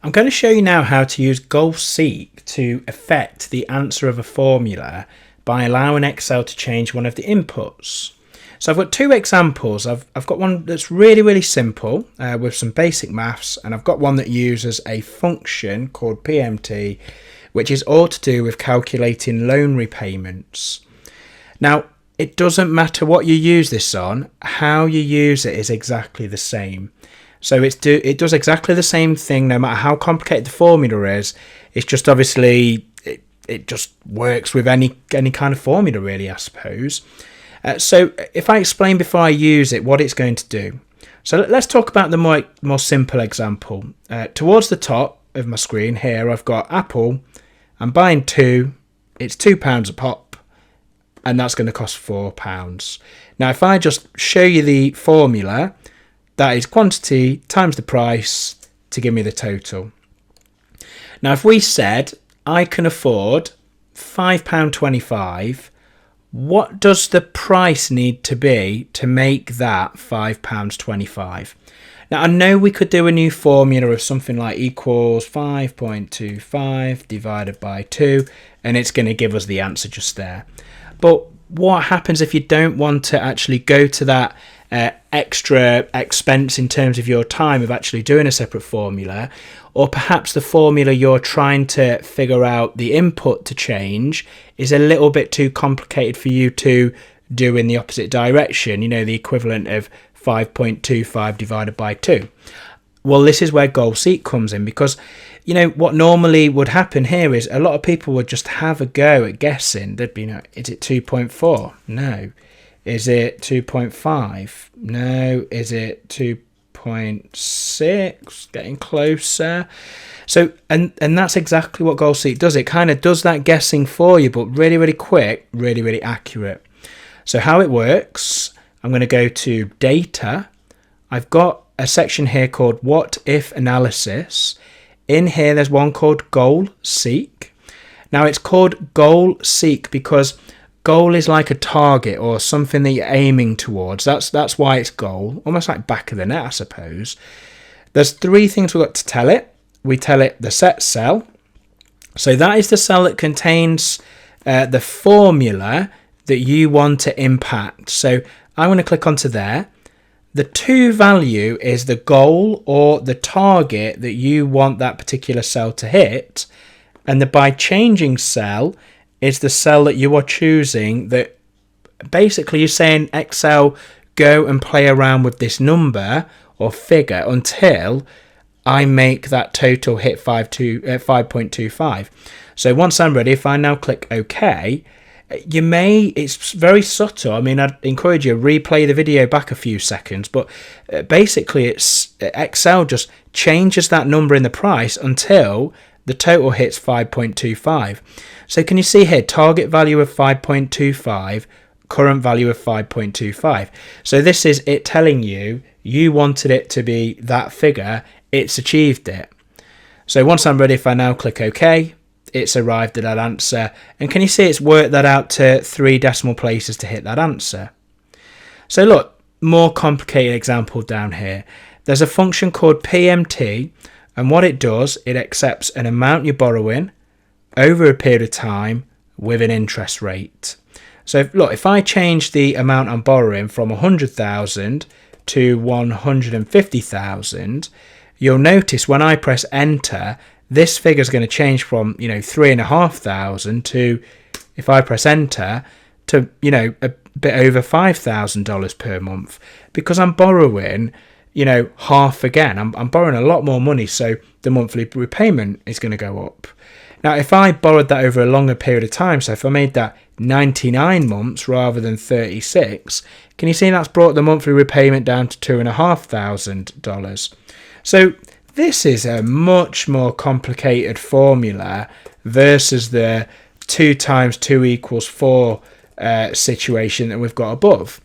I'm going to show you now how to use GoalSeek to affect the answer of a formula by allowing Excel to change one of the inputs. So I've got two examples. I've got one that's really simple with some basic maths, and I've got one that uses a function called PMT, which is all to do with calculating loan repayments. Now, it doesn't matter what you use this on, how you use it is exactly the same. So it does exactly the same thing no matter how complicated the formula is. It's just obviously it just works with any kind of formula really, I suppose. So if I explain before I use it what it's going to do. So let's talk about the more simple example. Towards the top of my screen here I've got Apple. I'm buying two. It's £2 a pop, and that's going to cost £4. Now if I just show you the formula, that is quantity times the price to give me the total. Now, if we said I can afford £5.25, what does the price need to be to make that £5.25? Now, I know we could do a new formula of something like equals 5.25 divided by 2, and it's going to give us the answer just there. But what happens if you don't want to actually go to that extra expense in terms of your time of actually doing a separate formula, or perhaps the formula you're trying to figure out the input to change is a little bit too complicated for you to do in the opposite direction, you know, the equivalent of 5.25 divided by 2. Well, this is where GoalSeek comes in, because you know what normally would happen here is a lot of people would just have a go at guessing. They'd be, you know, is it 2.4? No. Is it 2.5? No. Is it 2.6? Getting closer. So, and that's exactly what GoalSeek does. It kind of does that guessing for you, but really quick, really accurate. So how it works, I'm going to go to Data. I've got a section here called What If Analysis. In here, there's one called GoalSeek. Now, it's called GoalSeek because goal is like a target or something that you're aiming towards. That's why it's goal, almost like back of the net, I suppose. There's three things we've got to tell it. We tell it the set cell. So that is the cell that contains the formula that you want to impact. So I'm going to click onto there. The to value is the goal or the target that you want that particular cell to hit. And the by changing cell is the cell that you are choosing, that basically you're saying, Excel, go and play around with this number or figure until I make that total hit 5.25. So once I'm ready, if I now click OK, it's very subtle. I mean, I'd encourage you to replay the video back a few seconds, but basically it's Excel just changes that number in the price until the total hits 5.25. So can you see here, target value of 5.25, current value of 5.25. So this is it telling you wanted it to be that figure, it's achieved it. So once I'm ready, if I now click OK, it's arrived at that answer. And can you see it's worked that out to 3 decimal places to hit that answer? So look, more complicated example down here. There's a function called PMT, and what it does, it accepts an amount you're borrowing over a period of time with an interest rate. So look, if I change the amount I'm borrowing from 100,000 to 150,000, you'll notice when I press enter, this figure is going to change from, you know, 3,500 to, if I press enter, to, you know, a bit over $5,000 per month, because I'm borrowing, you know, half again. I'm borrowing a lot more money, so the monthly repayment is going to go up. Now, if I borrowed that over a longer period of time, so if I made that 99 months rather than 36, can you see that's brought the monthly repayment down to $2,500? So this is a much more complicated formula versus the 2 times 2 equals 4 situation that we've got above.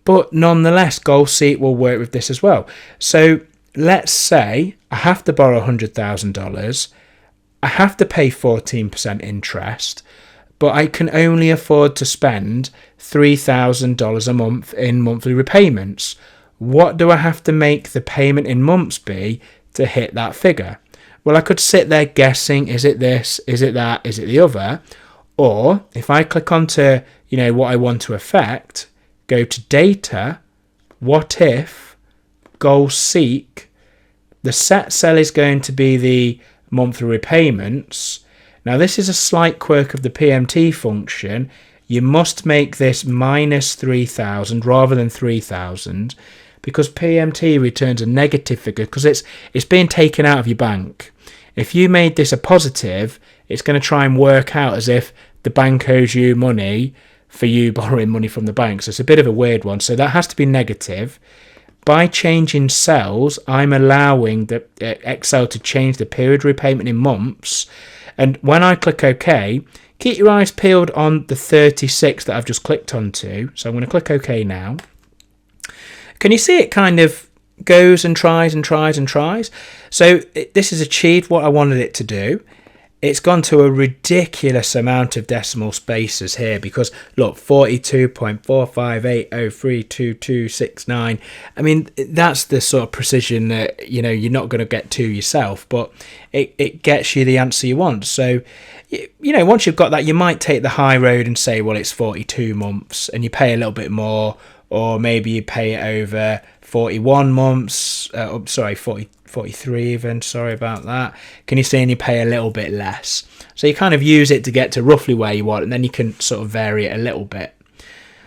But nonetheless, GoalSeek will work with this as well. So let's say I have to borrow $100,000. I have to pay 14% interest, but I can only afford to spend $3,000 a month in monthly repayments. What do I have to make the payment in months be to hit that figure? Well, I could sit there guessing, is it this, is it that, is it the other? Or if I click onto, what I want to affect, go to data, what if, goal seek, the set cell is going to be the monthly repayments. Now this is a slight quirk of the PMT function. You must make this minus 3,000 rather than 3,000 because PMT returns a negative figure because it's being taken out of your bank. If you made this a positive, it's going to try and work out as if the bank owes you money for you borrowing money from the bank. So it's a bit of a weird one. So that has to be negative. By changing cells, I'm allowing the Excel to change the period repayment in months. And when I click OK, keep your eyes peeled on the 36 that I've just clicked onto. So I'm going to click OK now. Can you see it kind of goes and tries and tries and tries? So this has achieved what I wanted it to do. It's gone to a ridiculous amount of decimal spaces here because look, 42.458032269. I mean, that's the sort of precision that you're not going to get to yourself, but it gets you the answer you want. So once you've got that, you might take the high road and say, well, it's 42 months and you pay a little bit more, or maybe you pay it over 41 months, 43 even, sorry about that. Can you see, and you pay a little bit less? So you kind of use it to get to roughly where you want, and then you can sort of vary it a little bit.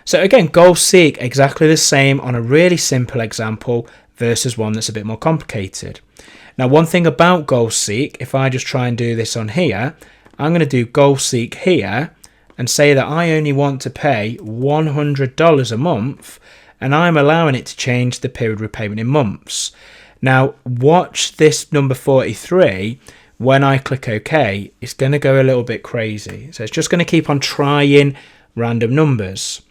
So again, goal seek, exactly the same on a really simple example versus one that's a bit more complicated. Now, one thing about goal seek, if I just try and do this on here, I'm going to do goal seek here and say that I only want to pay $100 a month, and I'm allowing it to change the period repayment in months. Now, watch this number 43. When I click OK, it's going to go a little bit crazy. So it's just going to keep on trying random numbers.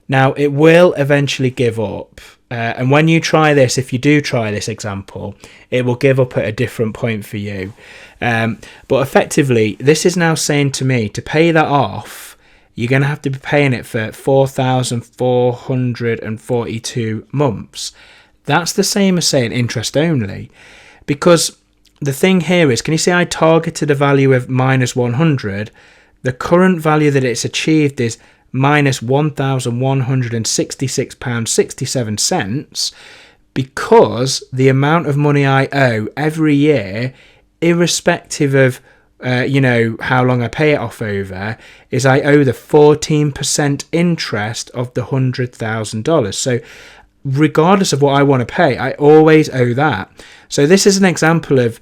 Now, it will eventually give up. And when you try this, if you do try this example, it will give up at a different point for you. But effectively, this is now saying to me, to pay that off, you're going to have to be paying it for 4,442 months. That's the same as saying interest only, because the thing here is, can you see I targeted a value of minus 100? The current value that it's achieved is minus £1,166.67 because the amount of money I owe every year, irrespective of how long I pay it off over, is I owe the 14% interest of the $100,000. So regardless of what I want to pay, I always owe that. So this is an example of,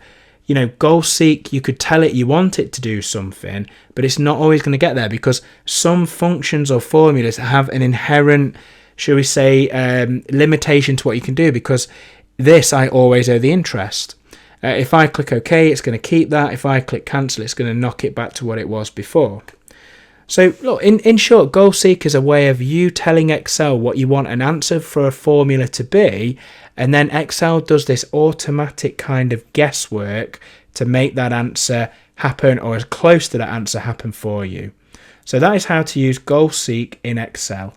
goal seek, you could tell it you want it to do something, but it's not always going to get there because some functions or formulas have an inherent, shall we say, limitation to what you can do, because this, I always owe the interest. If I click OK, it's going to keep that. If I click cancel, it's going to knock it back to what it was before. So look, in short, goal seek is a way of you telling Excel what you want an answer for a formula to be, and then Excel does this automatic kind of guesswork to make that answer happen, or as close to that answer happen for you. So that is how to use goal seek in Excel.